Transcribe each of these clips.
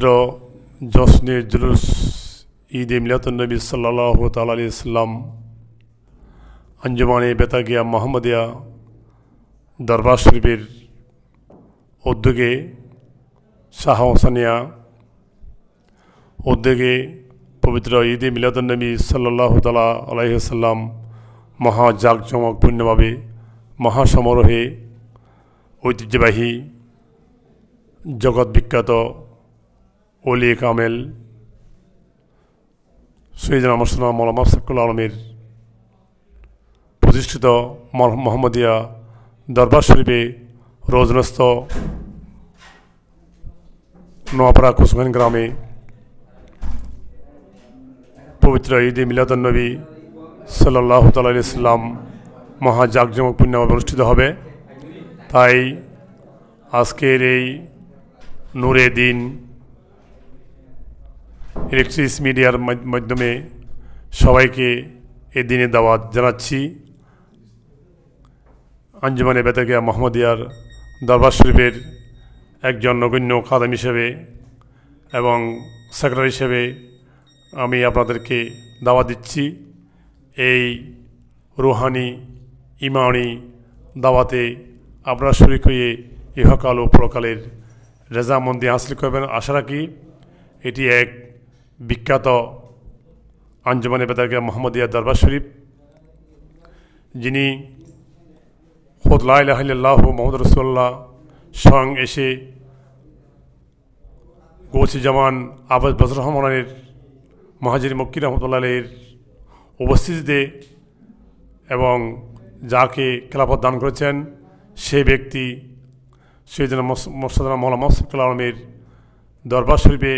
পবিত্র জশ্নে জুলুস ঈদ মিলাদুন্নবী সাল্লাল্লাহু তাআলা আলাইহি ওয়াসাল্লাম আঞ্জুমানে বেতাগিয়া মোহাম্মদিয়া দরবার শরীফের উদ্যোগে শাহ হোসেনিয়া উদ্যোগে পবিত্র ঈদ মিলাদুন্নবী সাল্লাল্লাহু তাআলা আলাইহি ওয়াসাল্লাম মহা জাঁকজমকপূর্ণভাবে মহাসমারোহে ঐতিহ্যবাহী জগৎ বিখ্যাত ওলি কামেল সৈয়দনা মুহম্মদ মওলানা শফিকুল আলমের প্রতিষ্ঠিত মোহাম্মদিয়া দরবার শরীফে রোজনস্ত নোয়াপাড়া কুসুমান গ্রামে পবিত্র ঈদ মিলাদুন্নবী সাল্লাল্লাহু তাআলা আলাইহি ওয়াসাল্লাম মহা জাঁকজমকপূর্ণভাবে অনুষ্ঠিত হবে। তাই আজকের এই নূরে দিন ইলেকট্রিক মিডিয়ার মাধ্যমে সবাইকে এই দিনে দাওয়াত জানাচ্ছি। আঞ্জুমানে বেতাগিয়া মোহাম্মদিয়ার দরবার শরীফের একজন নগণ্য খাদেম হিসেবে এবং সেক্রেটারি হিসেবে আমি আপনাদেরকে দাওয়াত দিচ্ছি। এই রুহানি ইমানি দাওয়াতে আপনারা শরীক হয়ে ইহকাল ও পরকালের রেজামন্দি হাসিল করবেন আশা রাখি। এটি এক বিখ্যাত আঞ্জুমানে বেতাগিয়া মোহাম্মদিয়া দরবার শরীফ, যিনি খুদ লা ইলাহা ইল্লাল্লাহু মুহাম্মাদুর রাসূলুল্লাহ স্বয়ং এসে গৌসে জামান আবাস বজর রহমানের মহাজির মক্কি রহমতুল্লাহ আলাইহির উপস্থিতিতে এবং যাকে খেলাফত দান করেছেন সেই ব্যক্তি সৈয়দনা মওলানা শফিকুল আলমের দরবার শরীফে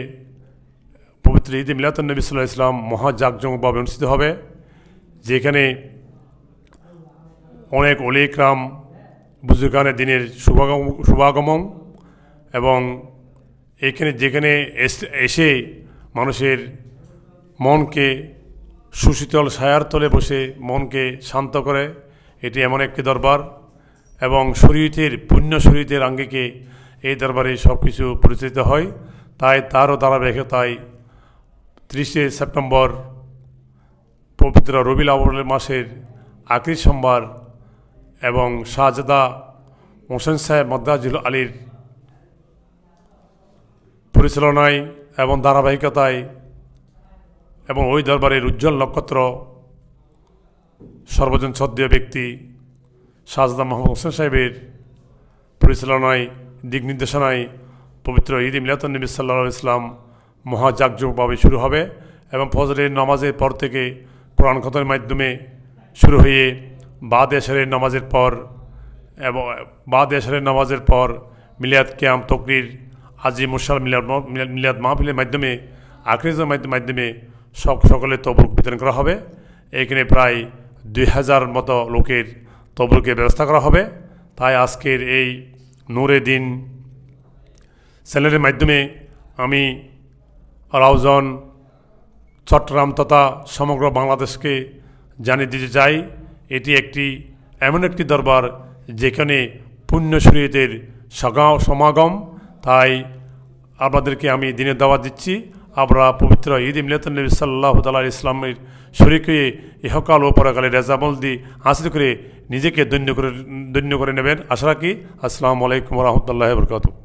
পবিত্র ঈদ মিলাদুন্নবী সাল্লাল্লাহু আলাইহি ওয়াসাল্লাম মহা জাঁকজমকভাবে অনুষ্ঠিত হবে, যেখানে অনেক ওলি ইকরাম বুজুর্গানে দিনের শুভাগমন এবং যেখানে এসে মানুষের মনকে সুশীতল ছায়ার তলে বসে মনকে শান্ত করে। এটি এমন একটি দরবার এবং শরীয়তের পুণ্য শরীয়তের আঙ্গিকে এই দরবারে সব কিছু পরিচালিত হয়। তাই তারও ধারাবাহিকতায় 30শে সেপ্টেম্বর পবিত্র রবিউল আউয়াল মাসের আখির সোমবার এবং শাহজাদা মোহসেন সাহেব মদ্দাজিল আলীর পরিচালনায় এবং ধারাবাহিকতায় এবং ওই দরবারের উজ্জ্বল নক্ষত্র সর্বজন শ্রদ্ধেয় ব্যক্তি শাহজাদা মোহাম্মদ হোসেন সাহেবের পরিচালনায় দিক নির্দেশনায় পবিত্র ঈদ মিলাদুন্নবী সাল্লাল্লাহু আলাইহি ওয়াসাল্লাম মহা জাঁকজমকভাবে শুরু হবে এবং ফজরের নামাজের পর থেকে কোরআন খতমের মাধ্যমে শুরু হয়ে বাদ এশারের নামাজের পর এবং নামাজের পর মিলাদ কিয়াম তকরির আজি মুরসাল মিলাদ মাহফিলের মাধ্যমে আখিরাতের মাধ্যমে সকলের তবরুক বিতরণ করা হবে। এখানে প্রায় 2000 মতো লোকের তবরুকের ব্যবস্থা করা হবে। তাই আজকের এই নূরে দিন চ্যানেলের মাধ্যমে আমি রাউজান চট্টগ্রাম তথা সমগ্র বাংলাদেশকে জানিয়ে দিতে চাই, এটি এমন একটি দরবার যেখানে পুণ্য শরীয়তের সমাগম। তাই আপনাদেরকে আমি দিনের দাওয়াত দিচ্ছি, আমরা পবিত্র ঈদ মিলাদুন্নবী সাল্লাল্লাহু তাআলা আলাইহি ওয়াসাল্লামের শরীক হয়ে ইহকাল ও পরকালের রেজামন্দি হাসিল করে নিজেকে ধন্য করে নেবেন আশা রাখি। আসসালামু আলাইকুম ওয়া রাহমাতুল্লাহি ওয়া বারাকাতুহু।